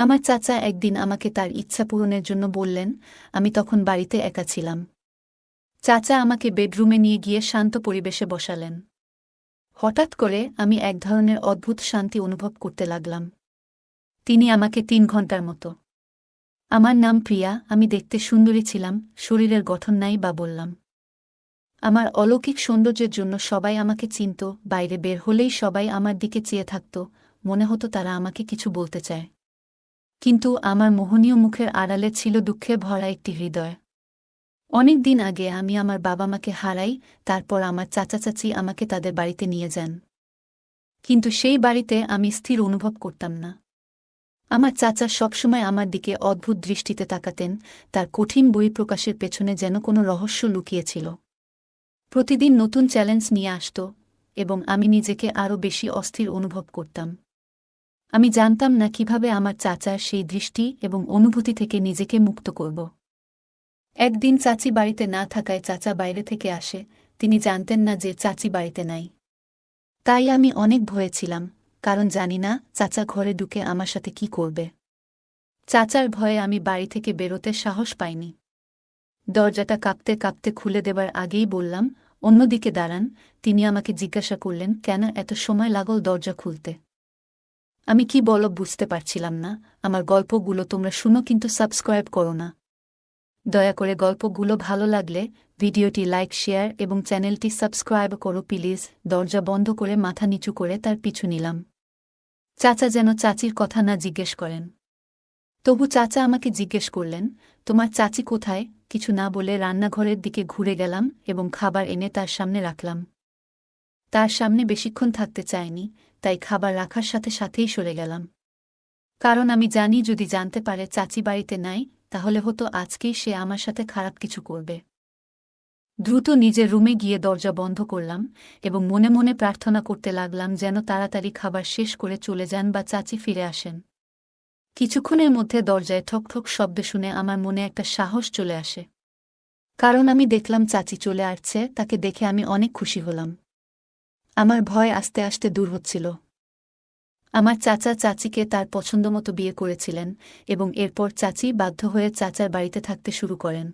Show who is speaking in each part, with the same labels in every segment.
Speaker 1: আমার চাচা একদিন আমাকে তার ইচ্ছা পূরণের জন্য বললেন। আমি তখন বাড়িতে একা ছিলাম। চাচা আমাকে বেডরুমে নিয়ে গিয়ে শান্ত পরিবেশে বসালেন। হঠাৎ করে আমি এক ধরনের অদ্ভুত শান্তি অনুভব করতে লাগলাম। তিনি আমাকে 3 ঘন্টার মতো। আমার নাম প্রিয়া, আমি দেখতে সুন্দরী ছিলাম, শরীরের গঠন নাই বা বললাম। আমার অলৌকিক সৌন্দর্যের জন্য সবাই আমাকে চিনত, বাইরে বের হলেই সবাই আমার দিকে চেয়ে থাকত, মনে হতো তারা আমাকে কিছু বলতে চায়। কিন্তু আমার মোহনীয় মুখের আড়ালে ছিল দুঃখে ভরা একটি হৃদয়। অনেক দিন আগে আমি আমার বাবা মাকে হারাই, তারপর আমার চাচা চাচি আমাকে তাদের বাড়িতে নিয়ে যান। কিন্তু সেই বাড়িতে আমি স্থির অনুভব করতাম না। আমার চাচা সবসময় আমার দিকে অদ্ভুত দৃষ্টিতে তাকাতেন, তার কঠিন বহিঃপ্রকাশের পেছনে যেন কোনো রহস্য লুকিয়েছিল। প্রতিদিন নতুন চ্যালেঞ্জ নিয়ে আসত, এবং আমি নিজেকে আরও বেশি অস্থির অনুভব করতাম। আমি জানতাম না কিভাবে আমার চাচার সেই দৃষ্টি এবং অনুভূতি থেকে নিজেকে মুক্ত করব। একদিন চাচি বাড়িতে না থাকায় চাচা বাইরে থেকে আসে, তিনি জানতেন না যে চাচি বাড়িতে নাই। তাই আমি অনেক ভয়ে ছিলাম, কারণ জানি না চাচা ঘরে ঢুকে আমার সাথে কি করবে। চাচার ভয়ে আমি বাড়ি থেকে বেরোতে সাহস পাইনি। দরজাটা কাঁপতে কাঁপতে খুলে দেবার আগেই বললাম, অন্যদিকে দাঁড়ান। তিনি আমাকে জিজ্ঞাসা করলেন, কেন এত সময় লাগল দরজা খুলতে? আমি কি বলব বুঝতে পারছিলাম না। আমার গল্পগুলো তোমরা শুনো, কিন্তু সাবস্ক্রাইব করো না। দয়া করে গল্পগুলো ভালো লাগলে ভিডিওটি লাইক, শেয়ার এবং চ্যানেলটি সাবস্ক্রাইব করো প্লিজ। দরজা বন্ধ করে মাথা নিচু করে তার পিছু নিলাম। চাচা যেন চাচির কথা না জিজ্ঞেস করেন। তবু চাচা আমাকে জিজ্ঞেস করলেন, তোমার চাচি কোথায়? কিছু না বলে রান্নাঘরের দিকে ঘুরে গেলাম এবং খাবার এনে তার সামনে রাখলাম। তার সামনে বেশিক্ষণ থাকতে চাইনি, তাই খাবার রাখার সাথে সাথেই সরে গেলাম। কারণ আমি জানি যদি জানতে পারে চাচি বাড়িতে নাই, তাহলে হতো আজকেই সে আমার সাথে খারাপ কিছু করবে। দ্রুত নিজের রুমে গিয়ে দরজা বন্ধ করলাম এবং মনে মনে প্রার্থনা করতে লাগলাম যেন তাড়াতাড়ি খাবার শেষ করে চলে যান বা চাচি ফিরে আসেন। কিছুক্ষণের মধ্যে দরজায় ঠক ঠক শব্দ শুনে আমার মনে একটা সাহস চলে আসে। কারণ আমি দেখলাম চাচি চলে আসছে, তাকে দেখে আমি অনেক খুশি হলাম। আমার ভয় আস্তে আস্তে দূর হচ্ছিল। আমার চাচা চাচিকে তার পছন্দমতো বিয়ে করেছিলেন, এবং এরপর চাচি বাধ্য হয়ে চাচার বাড়িতে থাকতে শুরু করেন।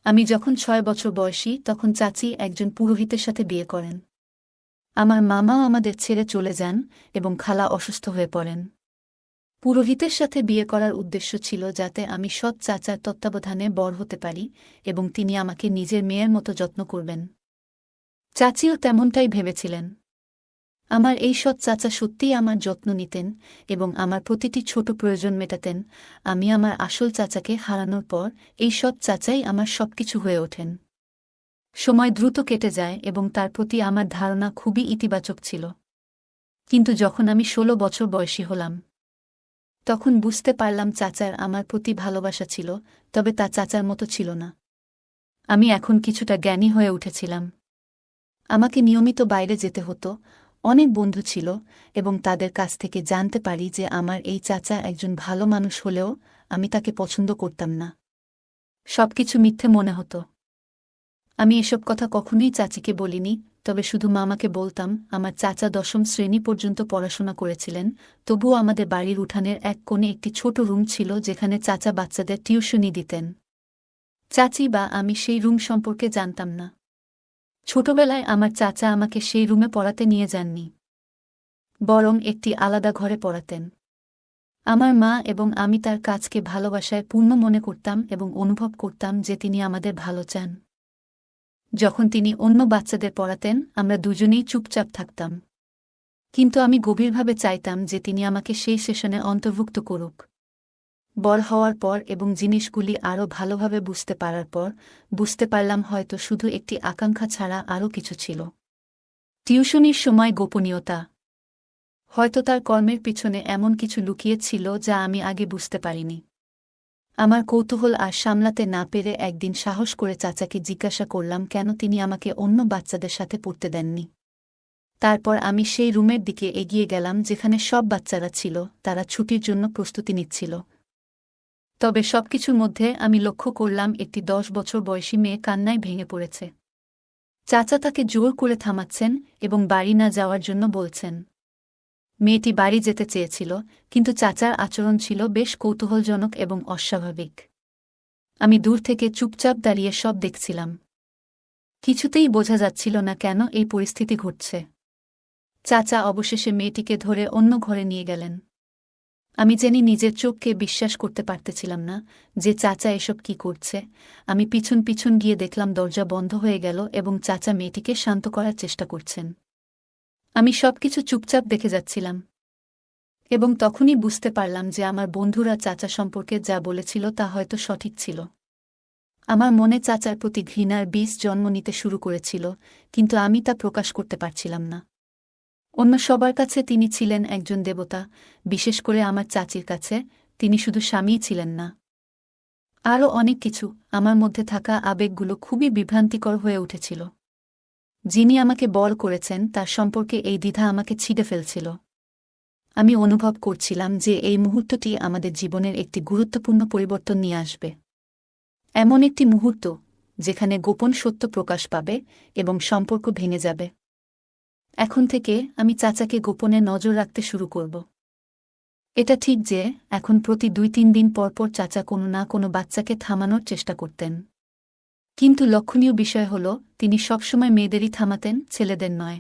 Speaker 1: আমি যখন 6 বছর বয়সী তখন চাচি একজন পুরোহিতের সাথে বিয়ে করেন। আমার মামাও আমাদের ছেড়ে চলে যান এবং খালা অসুস্থ হয়ে পড়েন। পুরোহিতের সাথে বিয়ে করার উদ্দেশ্য ছিল যাতে আমি সৎ চাচার তত্ত্বাবধানে বড় হতে পারি এবং তিনি আমাকে নিজের মেয়ের মতো যত্ন করবেন। চাচিও তেমনটাই ভেবেছিলেন। আমার এই সৎ চাচা সত্যিই আমার যত্ন নিতেন এবং আমার প্রতিটি ছোট প্রয়োজন মেটাতেন। আমি আমার আসল চাচাকে হারানোর পর এই সৎ চাচাই আমার সবকিছু হয়ে ওঠেন। সময় দ্রুত কেটে যায় এবং তার প্রতি আমার ধারণা খুবই ইতিবাচক ছিল। কিন্তু যখন আমি 16 বছর বয়সী হলাম, তখন বুঝতে পারলাম চাচার আমার প্রতি ভালোবাসা ছিল, তবে তা চাচার মতো ছিল না। আমি এখন কিছুটা জ্ঞানী হয়ে উঠেছিলাম। আমাকে নিয়মিত বাইরে যেতে হতো, অনেক বন্ধু ছিল, এবং তাদের কাছ থেকে জানতে পারি যে আমার এই চাচা একজন ভালো মানুষ হলেও আমি তাকে পছন্দ করতাম না। সবকিছু মিথ্যে মনে হতো। আমি এসব কথা কখনোই চাচিকে বলিনি, তবে শুধু মামাকে বলতাম। আমার চাচা 10ম শ্রেণী পর্যন্ত পড়াশোনা করেছিলেন, তবুও আমাদের বাড়ির উঠানের এক কোণে একটি ছোট রুম ছিল যেখানে চাচা বাচ্চাদের টিউশনি দিতেন। চাচি বা আমি সেই রুম সম্পর্কে জানতাম না। ছোটবেলায় আমার চাচা আমাকে সেই রুমে পড়াতে নিয়ে যাননি, বরং একটি আলাদা ঘরে পড়াতেন। আমার মা এবং আমি তার কাজকে ভালোবাসায় পূর্ণ মনে করতাম এবং অনুভব করতাম যে তিনি আমাদের ভালো চান। যখন তিনি অন্য বাচ্চাদের পড়াতেন আমরা দুজনেই চুপচাপ থাকতাম, কিন্তু আমি গভীরভাবে চাইতাম যে তিনি আমাকে সেই সেশনে অন্তর্ভুক্ত করুক। বড় হওয়ার পর এবং জিনিসগুলি আরও ভালোভাবে বুঝতে পারার পর বুঝতে পারলাম হয়তো শুধু একটি আকাঙ্ক্ষা ছাড়া আরও কিছু ছিল। টিউশনির সময় গোপনীয়তা। হয়তো তার কর্মের পিছনে এমন কিছু লুকিয়ে ছিল যা আমি আগে বুঝতে পারিনি। আমার কৌতূহল আর সামলাতে না পেরে একদিন সাহস করে চাচাকে জিজ্ঞাসা করলাম কেন তিনি আমাকে অন্য বাচ্চাদের সাথে পড়তে দেননি। তারপর আমি সেই রুমের দিকে এগিয়ে গেলাম যেখানে সব বাচ্চারা ছিল, তারা ছুটির জন্য প্রস্তুতি নিচ্ছিল। তবে সবকিছুর মধ্যে আমি লক্ষ্য করলাম একটি 10 বছর বয়সী মেয়ে কান্নায় ভেঙে পড়েছে। চাচা তাকে জোর করে থামাচ্ছেন এবং বাড়ি না যাওয়ার জন্য বলছেন। মেয়েটি বাড়ি যেতে চেয়েছিল, কিন্তু চাচার আচরণ ছিল বেশ কৌতূহলজনক এবং অস্বাভাবিক। আমি দূর থেকে চুপচাপ দাঁড়িয়ে সব দেখছিলাম। কিছুতেই বোঝা যাচ্ছিল না কেন এই পরিস্থিতি ঘটছে। চাচা অবশেষে মেয়েটিকে ধরে অন্য ঘরে নিয়ে গেলেন। আমি জানি নিজের চোখকে বিশ্বাস করতে পারতেছিলাম না যে চাচা এসব কি করছে। আমি পিছন পিছন গিয়ে দেখলাম দরজা বন্ধ হয়ে গেল এবং চাচা মেয়েটিকে শান্ত করার চেষ্টা করছেন। আমি সবকিছু চুপচাপ দেখে যাচ্ছিলাম এবং তখনই বুঝতে পারলাম যে আমার বন্ধুরা চাচা সম্পর্কে যা বলেছিল তা হয়তো সঠিক ছিল। আমার মনে চাচার প্রতি ঘৃণার বীজ জন্ম নিতে শুরু করেছিল, কিন্তু আমি তা প্রকাশ করতে পারছিলাম না। অন্য সবার কাছে তিনি ছিলেন একজন দেবতা, বিশেষ করে আমার চাচির কাছে তিনি শুধু স্বামীই ছিলেন না, আরও অনেক কিছু। আমার মধ্যে থাকা আবেগগুলো খুবই বিভ্রান্তিকর হয়ে উঠেছিল। যিনি আমাকে বল করেছেন তার সম্পর্কে এই দ্বিধা আমাকে ছিঁড়ে ফেলছিল। আমি অনুভব করছিলাম যে এই মুহূর্তটি আমাদের জীবনের একটি গুরুত্বপূর্ণ পরিবর্তন নিয়ে আসবে। এমন একটি মুহূর্ত যেখানে গোপন সত্য প্রকাশ পাবে এবং সম্পর্ক ভেঙে যাবে। এখন থেকে আমি চাচাকে গোপনে নজর রাখতে শুরু করব। এটা ঠিক যে এখন প্রতি 2-3 দিন পরপর চাচা কোনো না কোনো বাচ্চাকে থামানোর চেষ্টা করতেন। কিন্তু লক্ষণীয় বিষয় হল তিনি সবসময় মেয়েদেরই থামাতেন, ছেলেদের নয়।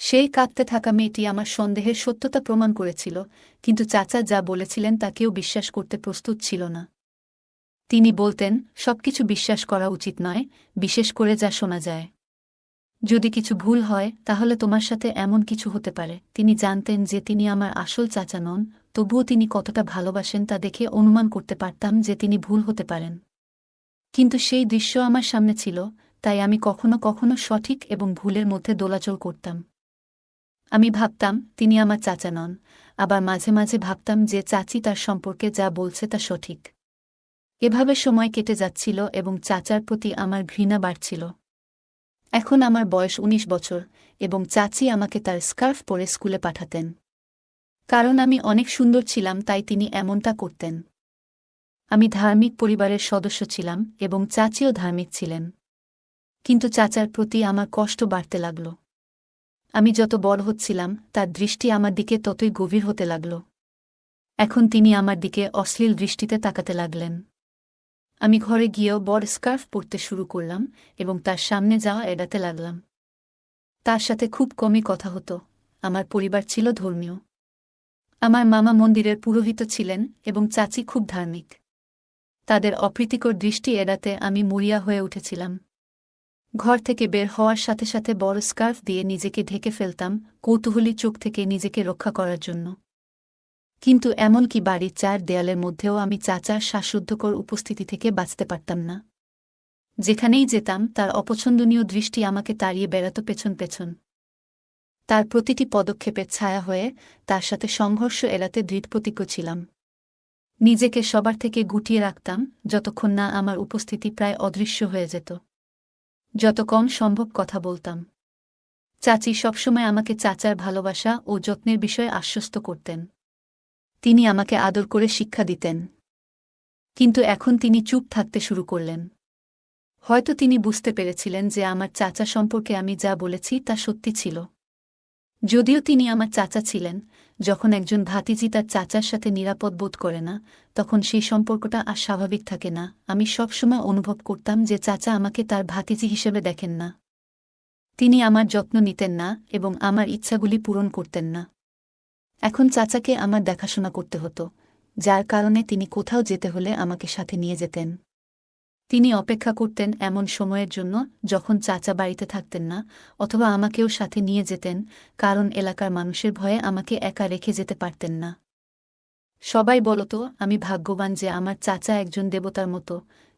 Speaker 1: সেই কাঁদতে থাকা মেয়েটি আমার সন্দেহের সত্যতা প্রমাণ করেছিল, কিন্তু চাচা যা বলেছিলেন তা কেউ বিশ্বাস করতে প্রস্তুত ছিল না। তিনি বলতেন, সবকিছু বিশ্বাস করা উচিত নয়, বিশেষ করে যা শোনা যায়। যদি কিছু ভুল হয় তাহলে তোমার সাথে এমন কিছু হতে পারে। তিনি জানতেন যে তিনি আমার আসল চাচা নন, তবুও তিনি কতটা ভালোবাসেন তা দেখে অনুমান করতে পারতাম যে তিনি ভুল হতে পারেন। কিন্তু সেই দৃশ্য আমার সামনে ছিল, তাই আমি কখনো কখনো সঠিক এবং ভুলের মধ্যে দোলাচল করতাম। আমি ভাবতাম তিনি আমার চাচা নন, আবার মাঝে মাঝে ভাবতাম যে চাচি তার সম্পর্কে যা বলছে তা সঠিক। এভাবে সময় কেটে যাচ্ছিল এবং চাচার প্রতি আমার ঘৃণা বাড়ছিল। এখন আমার বয়স 19 বছর এবং চাচি আমাকে তার স্কার্ফ পরে স্কুলে পাঠাতেন। কারণ আমি অনেক সুন্দর ছিলাম তাই তিনি এমনটা করতেন। আমি ধার্মিক পরিবারের সদস্য ছিলাম এবং চাচিও ধার্মিক ছিলেন। কিন্তু চাচার প্রতি আমার কষ্ট বাড়তে লাগল। আমি যত বড় হচ্ছিলাম তার দৃষ্টি আমার দিকে ততই গভীর হতে লাগল। এখন তিনি আমার দিকে অশ্লীল দৃষ্টিতে তাকাতে লাগলেন। আমি ঘরে গিয়েও বড় স্কার্ফ পরতে শুরু করলাম এবং তার সামনে যাওয়া এড়াতে লাগলাম। তার সাথে খুব কমই কথা হতো। আমার পরিবার ছিল ধর্মীয়। আমার মামা মন্দিরের পুরোহিত ছিলেন এবং চাচি খুব ধার্মিক। তাদের অপ্রীতিকর দৃষ্টি এড়াতে আমি মরিয়া হয়ে উঠেছিলাম। ঘর থেকে বের হওয়ার সাথে সাথে বড় স্কার্ফ দিয়ে নিজেকে ঢেকে ফেলতাম, কৌতূহলী চোখ থেকে নিজেকে রক্ষা করার জন্য। কিন্তু এমনকি বাড়ির 4 দেয়ালের মধ্যেও আমি চাচার শ্বাসরুদ্ধকর উপস্থিতি থেকে বাঁচতে পারতাম না। যেখানেই যেতাম তার অপছন্দনীয় দৃষ্টি আমাকে তাড়িয়ে বেড়াত পেছন পেছন। তার প্রতিটি পদক্ষেপের ছায়া হয়ে তার সাথে সংঘর্ষ এড়াতে দৃঢ়প্রতিজ্ঞ ছিলাম। নিজেকে সবার থেকে গুটিয়ে রাখতাম যতক্ষণ না আমার উপস্থিতি প্রায় অদৃশ্য হয়ে যেত। যত কম সম্ভব কথা বলতাম। চাচি সবসময় আমাকে চাচার ভালোবাসা ও যত্নের বিষয়ে আশ্বস্ত করতেন। তিনি আমাকে আদর করে শিক্ষা দিতেন। কিন্তু এখন তিনি চুপ থাকতে শুরু করলেন। হয়তো তিনি বুঝতে পেরেছিলেন যে আমার চাচা সম্পর্কে আমি যা বলেছি তা সত্যি ছিল। যদিও তিনি আমার চাচা ছিলেন, যখন একজন ভাতিজি তার চাচার সাথে নিরাপদ বোধ করে না, তখন সেই সম্পর্কটা আর স্বাভাবিক থাকে না। আমি সবসময় অনুভব করতাম যে চাচা আমাকে তার ভাতিজি হিসেবে দেখেন না। তিনি আমার যত্ন নিতেন না এবং আমার ইচ্ছাগুলি পূরণ করতেন না। এখন চাচাকে আমার দেখাশোনা করতে হতো, যার কারণে তিনি কোথাও যেতে হলে আমাকে সাথে নিয়ে যেতেন। তিনি অপেক্ষা করতেন এমন সময়ের জন্য যখন চাচা বাড়িতে থাকতেন না, অথবা আমাকেও সাথে নিয়ে যেতেন, কারণ এলাকার মানুষের ভয়ে আমাকে একা রেখে যেতে পারতেন না। সবাই বলত আমি ভাগ্যবান যে আমার চাচা একজন দেবতার মতো,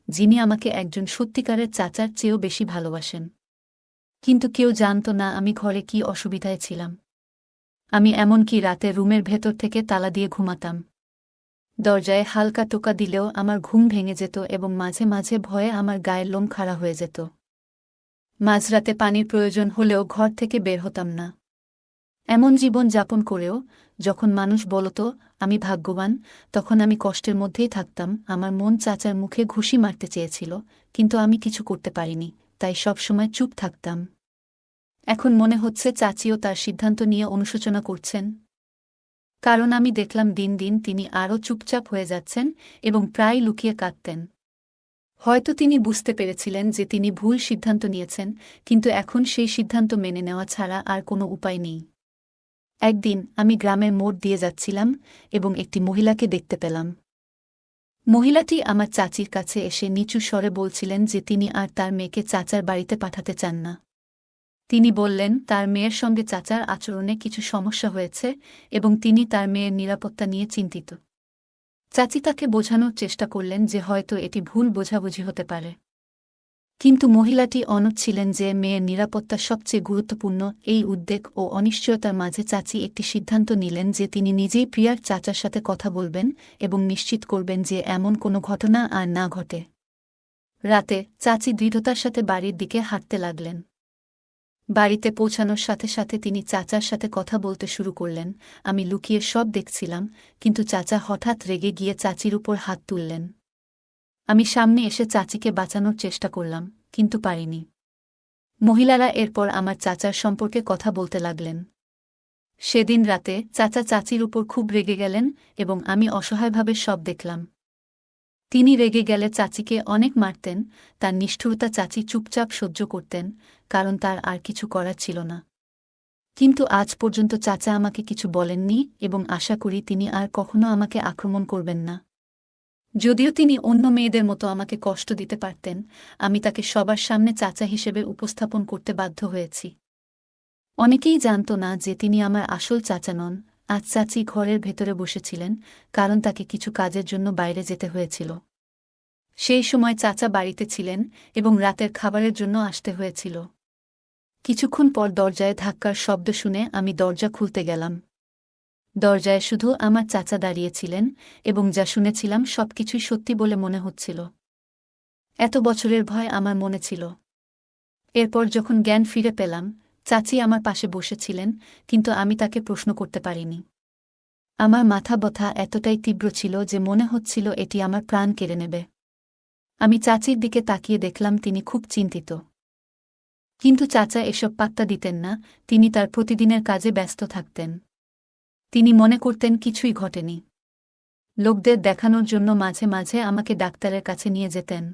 Speaker 1: যিনি আমাকে একজন সত্যিকারের চাচার চেয়েও বেশি ভালোবাসেন। কিন্তু কেউ জানত না আমি ঘরে কি অসুবিধায় ছিলাম। আমি এমনকি রাতে রুমের ভেতর থেকে তালা দিয়ে ঘুমাতাম। দরজায় হালকা টোকা দিলেও আমার ঘুম ভেঙে যেত এবং মাঝে মাঝে ভয়ে আমার গায়ের লোম খাড়া হয়ে যেত। মাঝরাতে পানির প্রয়োজন হলেও ঘর থেকে বের হতাম না। এমন জীবন যাপন করেও যখন মানুষ বলত আমি ভাগ্যবান, তখন আমি কষ্টের মধ্যেই থাকতাম। আমার মন চাচার মুখে ঘুষি মারতে চেয়েছিল, কিন্তু আমি কিছু করতে পারিনি, তাই সবসময় চুপ থাকতাম। এখন মনে হচ্ছে চাচিও তার সিদ্ধান্ত নিয়ে অনুশোচনা করছেন। কারণ আমি দেখলাম দিন দিন তিনি আরও চুপচাপ হয়ে যাচ্ছেন এবং প্রায় লুকিয়ে কাঁদতেন। হয়তো তিনি বুঝতে পেরেছিলেন যে তিনি ভুল সিদ্ধান্ত নিয়েছেন, কিন্তু এখন সেই সিদ্ধান্ত মেনে নেওয়া ছাড়া আর কোনো উপায় নেই। একদিন আমি গ্রামের মোড় দিয়ে যাচ্ছিলাম এবং একটি মহিলাকে দেখতে পেলাম। মহিলাটি আমার চাচির কাছে এসে নিচু স্বরে বলছিলেন যে তিনি আর তার মেয়েকে চাচার বাড়িতে পাঠাতে চান না। তিনি বললেন তার মেয়ের সঙ্গে চাচার আচরণে কিছু সমস্যা হয়েছে এবং তিনি তার মেয়ের নিরাপত্তা নিয়ে চিন্তিত। চাচি তাকে বোঝানোর চেষ্টা করলেন যে হয়তো এটি ভুল বোঝাবুঝি হতে পারে, কিন্তু মহিলাটি অনড় ছিলেন যে মেয়ের নিরাপত্তা সবচেয়ে গুরুত্বপূর্ণ। এই উদ্বেগ ও অনিশ্চয়তার মাঝে চাচি একটি সিদ্ধান্ত নিলেন যে তিনি নিজেই প্রিয়ার চাচার সাথে কথা বলবেন এবং নিশ্চিত করবেন যে এমন কোনো ঘটনা আর না ঘটে। রাতে চাচি দৃঢ়তার সাথে বাড়ির দিকে হাঁটতে লাগলেন। বাড়িতে পৌঁছানোর সাথে সাথে তিনি চাচার সাথে কথা বলতে শুরু করলেন। আমি লুকিয়ে সব দেখছিলাম, কিন্তু চাচা হঠাৎ রেগে গিয়ে চাচির উপর হাত তুললেন। আমি সামনে এসে চাচিকে বাঁচানোর চেষ্টা করলাম, কিন্তু পারিনি। মহিলারা এরপর আমার চাচার সম্পর্কে কথা বলতে লাগলেন। সেদিন রাতে চাচা চাচির উপর খুব রেগে গেলেন এবং আমি অসহায়ভাবে সব দেখলাম। তিনি রেগে গেলে চাচিকে অনেক মারতেন, তার নিষ্ঠুরতা চাচি চুপচাপ সহ্য করতেন, কারণ তার আর কিছু করার ছিল না। কিন্তু আজ পর্যন্ত চাচা আমাকে কিছু বলেননি এবং আশা করি তিনি আর কখনো আমাকে আক্রমণ করবেন না। যদিও তিনি অন্য মেয়েদের মতো আমাকে কষ্ট দিতে পারতেন, আমি তাকে সবার সামনে চাচা হিসেবে উপস্থাপন করতে বাধ্য হয়েছি। অনেকেই জানত না যে তিনি আমার আসল চাচা নন। আজ চাচি ঘরের ভেতরে বসেছিলেন, কারণ তাকে কিছু কাজের জন্য বাইরে যেতে হয়েছিল। সেই সময় চাচা বাড়িতে ছিলেন এবং রাতের খাবারের জন্য আসতে হয়েছিল। কিছুক্ষণ পর দরজায় ধাক্কার শব্দ শুনে আমি দরজা খুলতে গেলাম। দরজায় শুধু আমার চাচা দাঁড়িয়েছিলেন এবং যা শুনেছিলাম সবকিছুই সত্যি বলে মনে হচ্ছিল। এত বছরের ভয় আমার মনে ছিল। এরপর যখন জ্ঞান ফিরে পেলাম, চাচি আমার পাশে বসেছিলেন, কিন্তু আমি তাকে প্রশ্ন করতে পারিনি। আমার মাথা ব্যথা এতটাই তীব্র ছিল যে মনে হচ্ছিল এটি আমার প্রাণ কেড়ে নেবে। আমি চাচির দিকে তাকিয়ে দেখলাম তিনি খুব চিন্তিত। কিন্তু চাচা এসব পাত্তা দিতেন না, তিনি তার প্রতিদিনের কাজে ব্যস্ত থাকতেন। তিনি মনে করতেন কিছুই ঘটেনি। লোকদের দেখানোর জন্য মাঝে মাঝে আমাকে ডাক্তারের কাছে নিয়ে যেতেন।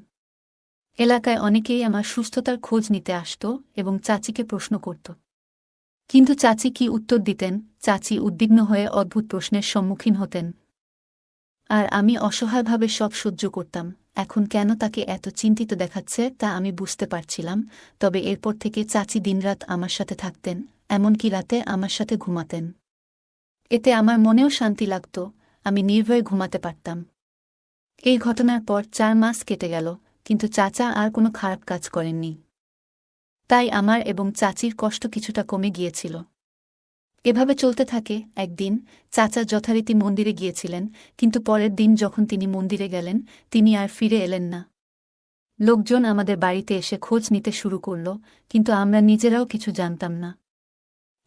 Speaker 1: এলাকায় অনেকেই আমার সুস্থতার খোঁজ নিতে আসত এবং চাচিকে প্রশ্ন করত। কিন্তু চাচি কি উত্তর দিতেন? চাচি উদ্বিগ্ন হয়ে অদ্ভুত প্রশ্নের সম্মুখীন হতেন। আর আমি অসহায়ভাবে সব সহ্য করতাম। এখন কেন তাকে এত চিন্তিত দেখাচ্ছে তা আমি বুঝতে পারছিলাম, তবে এরপর থেকে চাচি দিনরাত আমার সাথে থাকতেন, এমনকি রাতে আমার সাথে ঘুমাতেন। এতে আমার মনেও শান্তি লাগত, আমি নির্ভয়ে ঘুমাতে পারতাম। এই ঘটনার পর 4 মাস কেটে গেল, কিন্তু চাচা আর কোনো খারাপ কাজ করেননি। তাই আমার এবং চাচির কষ্ট কিছুটা কমে গিয়েছিল। এভাবে চলতে থাকে। একদিন চাচা যথারীতি মন্দিরে গিয়েছিলেন, কিন্তু পরের দিন যখন তিনি মন্দিরে গেলেন, তিনি আর ফিরে এলেন না। লোকজন আমাদের বাড়িতে এসে খোঁজ নিতে শুরু করল, কিন্তু আমরা নিজেরাও কিছু জানতাম না।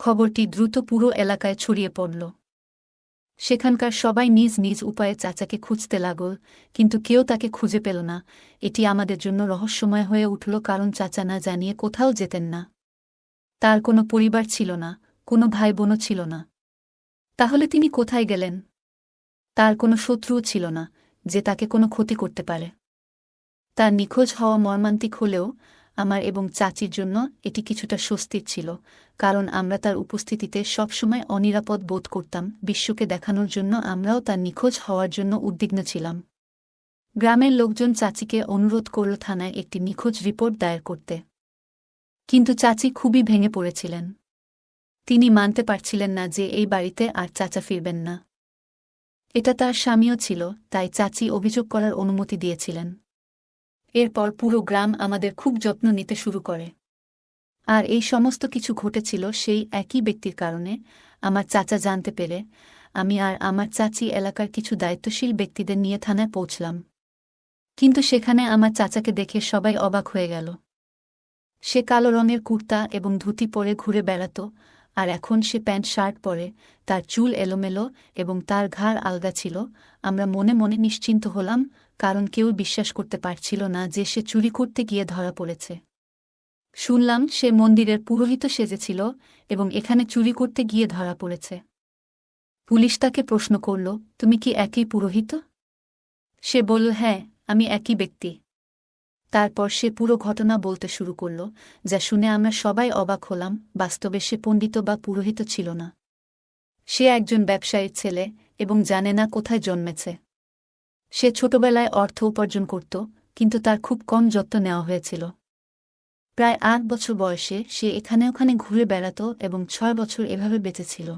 Speaker 1: খবরটি দ্রুত পুরো এলাকায় ছড়িয়ে পড়ল। সেখানকার সবাই নিজ নিজ উপায়ে চাচাকে খুঁজতে লাগল, কিন্তু কেউ তাকে খুঁজে পেল না। এটি আমাদের জন্য রহস্যময় হয়ে উঠল, কারণ চাচা না জানিয়ে কোথাও যেতেন না। তার কোনো পরিবার ছিল না, কোনো ভাই বোনও ছিল না। তাহলে তিনি কোথায় গেলেন? তার কোনো শত্রুও ছিল না যে তাকে কোনো ক্ষতি করতে পারে। তার নিখোঁজ হওয়া মর্মান্তিক হলেও আমার এবং চাচির জন্য এটি কিছুটা স্বস্তির ছিল, কারণ আমরা তার উপস্থিতিতে সবসময় অনিরাপদ বোধ করতাম। বিশ্বকে দেখানোর জন্য আমরাও তার নিখোঁজ হওয়ার জন্য উদ্বিগ্ন ছিলাম। গ্রামের লোকজন চাচিকে অনুরোধ করল থানায় একটি নিখোঁজ রিপোর্ট দায়ের করতে। কিন্তু চাচি খুবই ভেঙে পড়েছিলেন। তিনি মানতে পারছিলেন না যে এই বাড়িতে আর চাচা ফিরবেন না। এটা তার স্বামীও ছিল, তাই চাচি অভিযোগ করার অনুমতি দিয়েছিলেন। এরপর পুরো গ্রাম আমাদের খুব যত্ন নিতে শুরু করে। আর এই সমস্ত কিছু ঘটেছিল সেই একই ব্যক্তির কারণে। আমার চাচা জানতে পেরে আমি আর আমার চাচি এলাকার কিছু দায়িত্বশীল ব্যক্তিদের নিয়ে থানায় পৌঁছলাম। কিন্তু সেখানে আমার চাচাকে দেখে সবাই অবাক হয়ে গেল। সে কালো রঙের কুর্তা এবং ধুতি পরে ঘুরে বেড়াত, আর এখন সে প্যান্ট শার্ট পরে। তার চুল এলোমেলো এবং তার ঘাড় আলগা ছিল। আমরা মনে মনে নিশ্চিন্ত হলাম, কারণ কেউ বিশ্বাস করতে পারছিল না যে সে চুরি করতে গিয়ে ধরা পড়েছে। শুনলাম সে মন্দিরের পুরোহিত সেজেছিল এবং এখানে চুরি করতে গিয়ে ধরা পড়েছে। পুলিশ তাকে প্রশ্ন করল, তুমি কি একই পুরোহিত? সে বলল, হ্যাঁ, আমি একই ব্যক্তি। তারপর সে পুরো ঘটনা বলতে শুরু করল, যা শুনে আমরা সবাই অবাক হলাম। বাস্তবে সে পণ্ডিত বা পুরোহিত ছিল না। সে একজন ব্যবসায়ীর ছেলে এবং জানে না কোথায় জন্মেছে। সে ছোটবেলায় অর্থ উপার্জন করত, কিন্তু তার খুব কম যত্ন নেওয়া হয়েছিল। প্রায় ৮ বছর বয়সে সে এখানে ওখানে ঘুরে বেড়াত এবং ৬ বছর এভাবে বেঁচেছিল।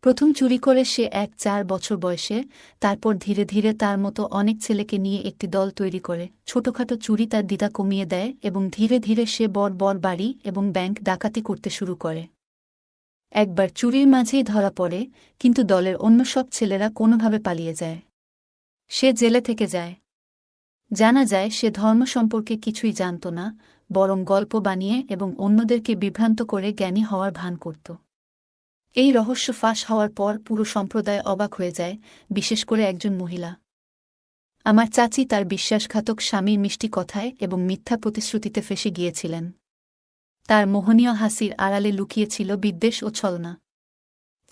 Speaker 1: প্রথম চুরি করে সে ৪ বছর বয়সে, তারপর ধীরে ধীরে তার মতো অনেক ছেলেকে নিয়ে একটি দল তৈরি করে ছোটখাটো চুরি তার দ্বিধা কমিয়ে দেয় এবং ধীরে ধীরে সে বড় বড় বাড়ি এবং ব্যাংক ডাকাতি করতে শুরু করে। একবার চুরির মাঝেই ধরা পড়ে, কিন্তু দলের অন্য সব ছেলেরা কোনোভাবে পালিয়ে যায়। সে জেলে থেকে যায়। জানা যায় সে ধর্ম সম্পর্কে কিছুই জানত না, বরং গল্প বানিয়ে এবং অন্যদেরকে বিভ্রান্ত করে জ্ঞানী হওয়ার ভান করত। এই রহস্য ফাঁস হওয়ার পর পুরো সম্প্রদায় অবাক হয়ে যায়, বিশেষ করে একজন মহিলা। আমার চাচি তার বিশ্বাসঘাতক স্বামীর মিষ্টি কথায় এবং মিথ্যা প্রতিশ্রুতিতে ফেঁসে গিয়েছিলেন। তার মোহনীয় হাসির আড়ালে লুকিয়েছিল বিদ্বেষ ও ছলনা।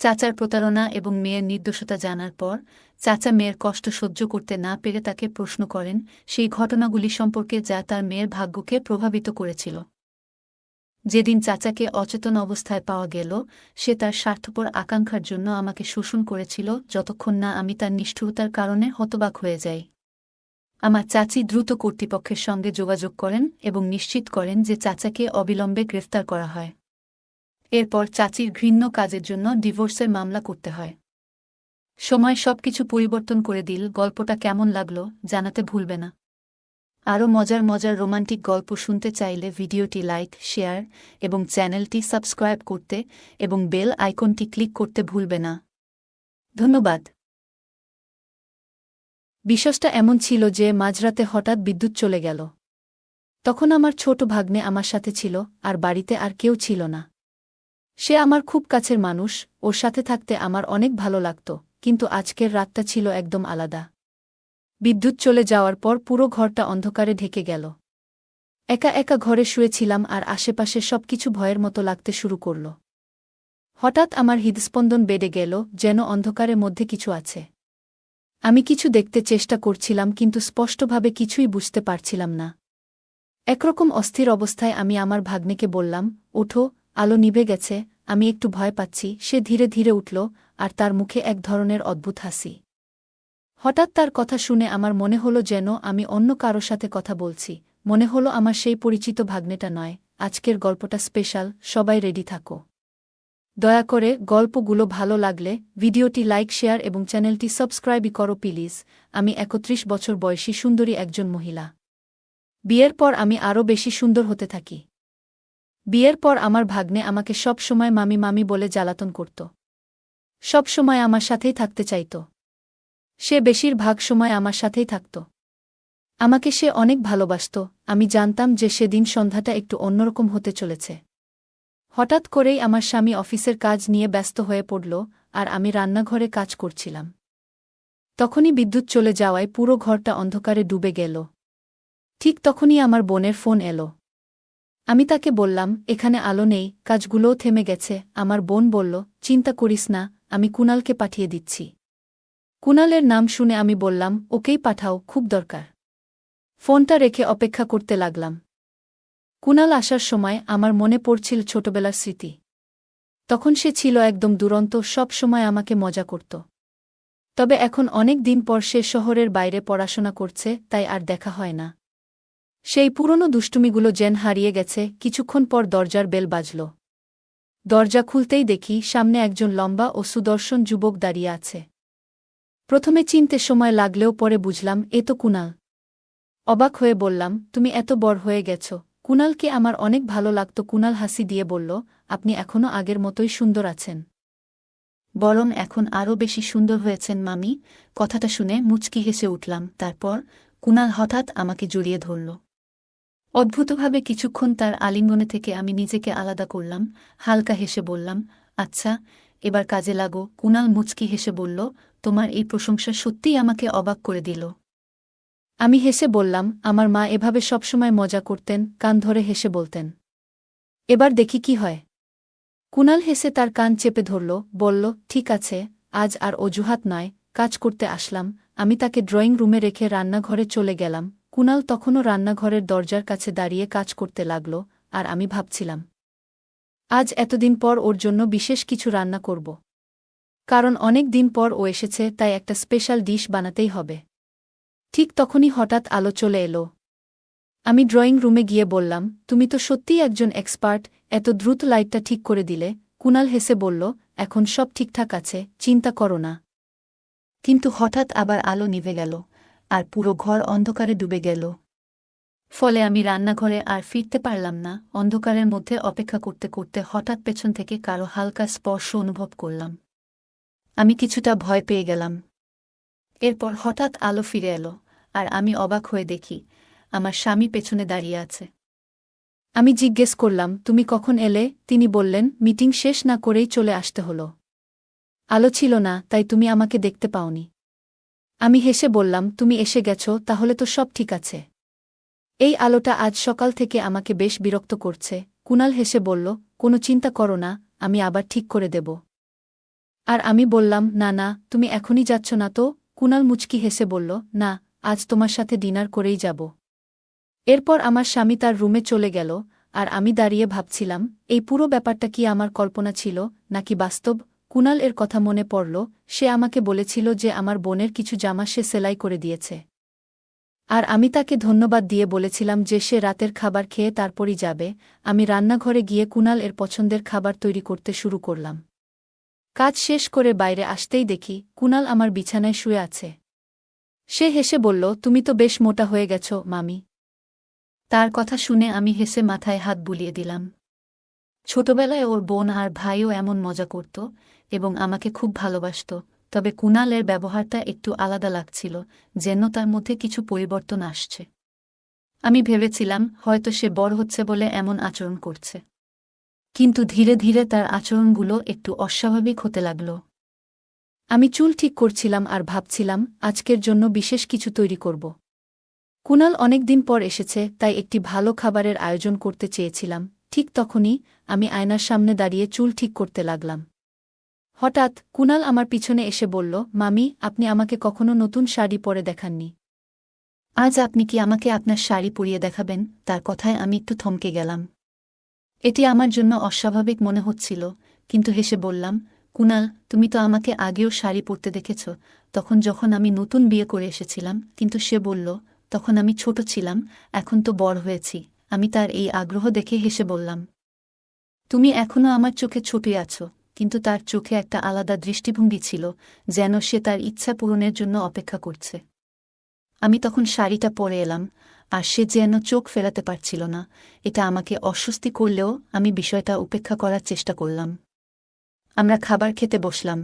Speaker 1: চাচার প্রতারণা এবং মেয়ের নির্দোষতা জানার পর চাচা মেয়ের কষ্ট সহ্য করতে না পেরে তাকে প্রশ্ন করেন সেই ঘটনাগুলি সম্পর্কে যা তার মেয়ের ভাগ্যকে প্রভাবিত করেছিল। যেদিন চাচাকে অচেতন অবস্থায় পাওয়া গেল, সে তার স্বার্থপর আকাঙ্ক্ষার জন্য আমাকে শোষণ করেছিল যতক্ষণ না আমি তার নিষ্ঠুরতার কারণে হতবাক হয়ে যাই। আমার চাচি দ্রুত কর্তৃপক্ষের সঙ্গে যোগাযোগ করেন এবং নিশ্চিত করেন যে চাচাকে অবিলম্বে গ্রেফতার করা হয়। এরপর চাচির ঘৃণ্য কাজের জন্য ডিভোর্সের মামলা করতে হয়। সময় সবকিছু পরিবর্তন করে দিল। গল্পটা কেমন লাগলো জানাতে ভুলবে না। আরও মজার মজার রোমান্টিক গল্প শুনতে চাইলে ভিডিওটি লাইক, শেয়ার এবং চ্যানেলটি সাবস্ক্রাইব করতে এবং বেল আইকনটি ক্লিক করতে ভুলবে না। ধন্যবাদ। বিষয়টা এমন ছিল যে মাঝরাতে হঠাৎ বিদ্যুৎ চলে গেল। তখন আমার ছোট ভাগ্নে আমার সাথে ছিল, আর বাড়িতে আর কেউ ছিল না। সে আমার খুব কাছের মানুষ, ওর সাথে থাকতে আমার অনেক ভালো লাগত, কিন্তু আজকের রাতটা ছিল একদম আলাদা। বিদ্যুৎ চলে যাওয়ার পর পুরো ঘরটা অন্ধকারে ঢেকে গেল। একা একা ঘরে শুয়েছিলাম আর আশেপাশে সবকিছু ভয়ের মতো লাগতে শুরু করল। হঠাৎ আমার হৃদস্পন্দন বেড়ে গেল, যেন অন্ধকারের মধ্যে কিছু আছে। আমি কিছু দেখতে চেষ্টা করছিলাম, কিন্তু স্পষ্টভাবে কিছুই বুঝতে পারছিলাম না। একরকম অস্থির অবস্থায় আমি আমার ভাগ্নেকে বললাম, ওঠো, আলো নিভে গেছে, আমি একটু ভয় পাচ্ছি। সে ধীরে ধীরে উঠল, আর তার মুখে এক ধরনের অদ্ভুত হাসি। হঠাৎ তার কথা শুনে আমার মনে হলো যেন আমি অন্য কারো সাথে কথা বলছি। মনে হলো আমার সেই পরিচিত ভাগ্নেটা নয়। আজকের গল্পটা স্পেশাল, সবাই রেডি থাকো। দয়া করে গল্পগুলো ভালো লাগলে ভিডিওটি লাইক, শেয়ার এবং চ্যানেলটি সাবস্ক্রাইব করো প্লিজ। আমি ৩১ বছর বয়সী সুন্দরী একজন মহিলা। বিয়ের পর আমি আরও বেশি সুন্দর হতে থাকি। বিয়ের পর আমার ভাগ্নে আমাকে সব সময় মামি মামি বলে জ্বালাতন করত। সব সময় আমার সাথেই থাকতে চাইত। সে বেশিরভাগ সময় আমার সাথেই থাকত। আমাকে সে অনেক ভালোবাসত। আমি জানতাম যে সেদিন সন্ধ্যাটা একটু অন্যরকম হতে চলেছে। হঠাৎ করেই আমার স্বামী অফিসের কাজ নিয়ে ব্যস্ত হয়ে পড়ল, আর আমি রান্নাঘরে কাজ করছিলাম। তখনই বিদ্যুৎ চলে যাওয়ায় পুরো ঘরটা অন্ধকারে ডুবে গেল। ঠিক তখনই আমার বোনের ফোন এলো। আমি তাকে বললাম, এখানে আলো নেই, কাজগুলোও থেমে গেছে। আমার বোন বলল, চিন্তা করিস না, আমি কুনালকে পাঠিয়ে দিচ্ছি। কুনালের নাম শুনে আমি বললাম, ওকেই পাঠাও, খুব দরকার। ফোনটা রেখে অপেক্ষা করতে লাগলাম। কুনাল আসার সময় আমার মনে পড়ছিল ছোটবেলার স্মৃতি। তখন সে ছিল একদম দুরন্ত, সব সময় আমাকে মজা করত। তবে এখন অনেক দিন পর সে শহরের বাইরে পড়াশোনা করছে, তাই আর দেখা হয় না। সেই পুরনো দুষ্টুমিগুলো যেন হারিয়ে গেছে। কিছুক্ষণ পর দরজার বেল বাজল। দরজা খুলতেই দেখি সামনে একজন লম্বা ও সুদর্শন যুবক দাঁড়িয়ে আছে। প্রথমে চিনতে সময় লাগলেও পরে বুঝলাম এ তো কুনাল। অবাক হয়ে বললাম, তুমি এত বড় হয়ে গেছ। কুনালকে আমার অনেক ভালো লাগত। কুনাল হাসি দিয়ে বলল, আপনি এখনও আগের মতোই সুন্দর আছেন। বরং এখন আরও বেশি সুন্দর হয়েছেন মামি। কথাটা শুনে মুচকি হেসে উঠলাম। তারপর কুনাল হঠাৎ আমাকে জড়িয়ে ধরল। অদ্ভুতভাবে কিছুক্ষণ তার আলিঙ্গনে থেকে আমি নিজেকে আলাদা করলাম। হালকা হেসে বললাম, আচ্ছা, এবার কাজে লাগো। কুনাল মুচকি হেসে বলল, তোমার এই প্রশংসা সত্যিই আমাকে অবাক করে দিল। আমি হেসে বললাম, আমার মা এভাবে সবসময় মজা করতেন, কান ধরে হেসে বলতেন। এবার দেখি কি হয়। কুনাল হেসে তার কান চেপে ধরল, বলল, ঠিক আছে, আজ আর অজুহাত নয়, কাজ করতে আসলাম। আমি তাকে ড্রয়িং রুমে রেখে রান্নাঘরে চলে গেলাম। কুনাল তখনও রান্নাঘরের দরজার কাছে দাঁড়িয়ে কাজ করতে লাগল, আর আমি ভাবছিলাম আজ এতদিন পর ওর জন্য বিশেষ কিছু রান্না করব। কারণ অনেক দিন পর ও এসেছে, তাই একটা স্পেশাল ডিশ বানাতেই হবে। ঠিক তখনই হঠাৎ আলো চলে এলো। আমি ড্রয়িং রুমে গিয়ে বললাম, তুমি তো সত্যিই একজন এক্সপার্ট, এত দ্রুত লাইটটা ঠিক করে দিলে। কুনাল হেসে বলল, এখন সব ঠিকঠাক আছে, চিন্তা করো না। কিন্তু হঠাৎ আবার আলো নিভে গেল, আর পুরো ঘর অন্ধকারে ডুবে গেল। ফলে আমি রান্নাঘরে আর ফিরতে পারলাম না। অন্ধকারের মধ্যে অপেক্ষা করতে করতে হঠাৎ পেছন থেকে কারো হালকা স্পর্শ অনুভব করলাম। আমি কিছুটা ভয় পেয়ে গেলাম। এরপর হঠাৎ আলো ফিরে এলো, আর আমি অবাক হয়ে দেখি আমার স্বামী পেছনে দাঁড়িয়ে আছে। আমি জিজ্ঞেস করলাম, তুমি কখন এলে? তিনি বললেন, মিটিং শেষ না করেই চলে আসতে হলো। আলো ছিল না, তাই তুমি আমাকে দেখতে পাওনি। আমি হেসে বললাম, তুমি এসে গেছো, তাহলে তো সব ঠিক আছে। এই আলোটা আজ সকাল থেকে আমাকে বেশ বিরক্ত করছে। কুনাল হেসে বলল, কোনো চিন্তা করো না, আমি আবার ঠিক করে দেব। আর আমি বললাম, না না, তুমি এখনই যাচ্ছ না তো? কুনাল মুচকি হেসে বলল, না, আজ তোমার সাথে ডিনার করেই যাব। এরপর আমার স্বামী তার রুমে চলে গেল, আর আমি দাঁড়িয়ে ভাবছিলাম, এই পুরো ব্যাপারটা কি আমার কল্পনা ছিল নাকি বাস্তব। কুনাল এর কথা মনে পড়ল, সে আমাকে বলেছিল যে আমার বোনের কিছু জামা সে সেলাই করে দিয়েছে। আর আমি তাকে ধন্যবাদ দিয়ে বলেছিলাম যে সে রাতের খাবার খেয়ে তারপরই যাবে। আমি রান্নাঘরে গিয়ে কুনাল এর পছন্দের খাবার তৈরি করতে শুরু করলাম। কাজ শেষ করে বাইরে আসতেই দেখি কুনাল আমার বিছানায় শুয়ে আছে। সে হেসে বলল, তুমি তো বেশ মোটা হয়ে গেছ, মামি। তার কথা শুনে আমি হেসে মাথায় হাত বুলিয়ে দিলাম। ছোটবেলায় ওর বোন আর ভাইও এমন মজা করত এবং আমাকে খুব ভালোবাসত, তবে কুনালের ব্যবহারটা একটু আলাদা লাগছিল, যেন তার মধ্যে কিছু পরিবর্তন আসছে। আমি ভেবেছিলাম হয়তো সে বড় হচ্ছে বলে এমন আচরণ করছে। কিন্তু ধীরে ধীরে তার আচরণগুলো একটু অস্বাভাবিক হতে লাগল। আমি চুল ঠিক করছিলাম আর ভাবছিলাম আজকের জন্য বিশেষ কিছু তৈরি করব। কুনাল অনেক দিন পর এসেছে, তাই একটি ভালো খাবারের আয়োজন করতে চেয়েছিলাম। ঠিক তখনই আমি আয়নার সামনে দাঁড়িয়ে চুল ঠিক করতে লাগলাম। হঠাৎ কুনাল আমার পিছনে এসে বলল, মামি, আপনি আমাকে কখনো নতুন শাড়ি পরে দেখাননি। আজ আপনি কি আমাকে আপনার শাড়ি পরিয়ে দেখাবেন? তার কথায় আমি একটু থমকে গেলাম। এটি আমার জন্য অস্বাভাবিক মনে হচ্ছিল, কিন্তু হেসে বললাম, কুনাল, তুমি তো আমাকে আগেও শাড়ি পরতে দেখেছ, তখন যখন আমি নতুন বিয়ে করে এসেছিলাম। কিন্তু সে বলল, তখন আমি ছোট ছিলাম, এখন তো বড় হয়েছি। আমি তার এই আগ্রহ দেখে হেসে বললাম, তুমি এখনও আমার চোখে ছোটই আছো। কিন্তু তার চোখে একটা আলাদা দৃষ্টিভঙ্গি ছিল, যেন সে তার ইচ্ছা পূরণের জন্য অপেক্ষা করছে। আমি তখন শাড়িটা পরে এলাম, আর সে যেন চোখ ফেরাতে পারছিল না। এটা আমাকে অস্বস্তি করলেও আমি বিষয়টা উপেক্ষা করার চেষ্টা করলাম। আমরা খাবার খেতে বসলাম,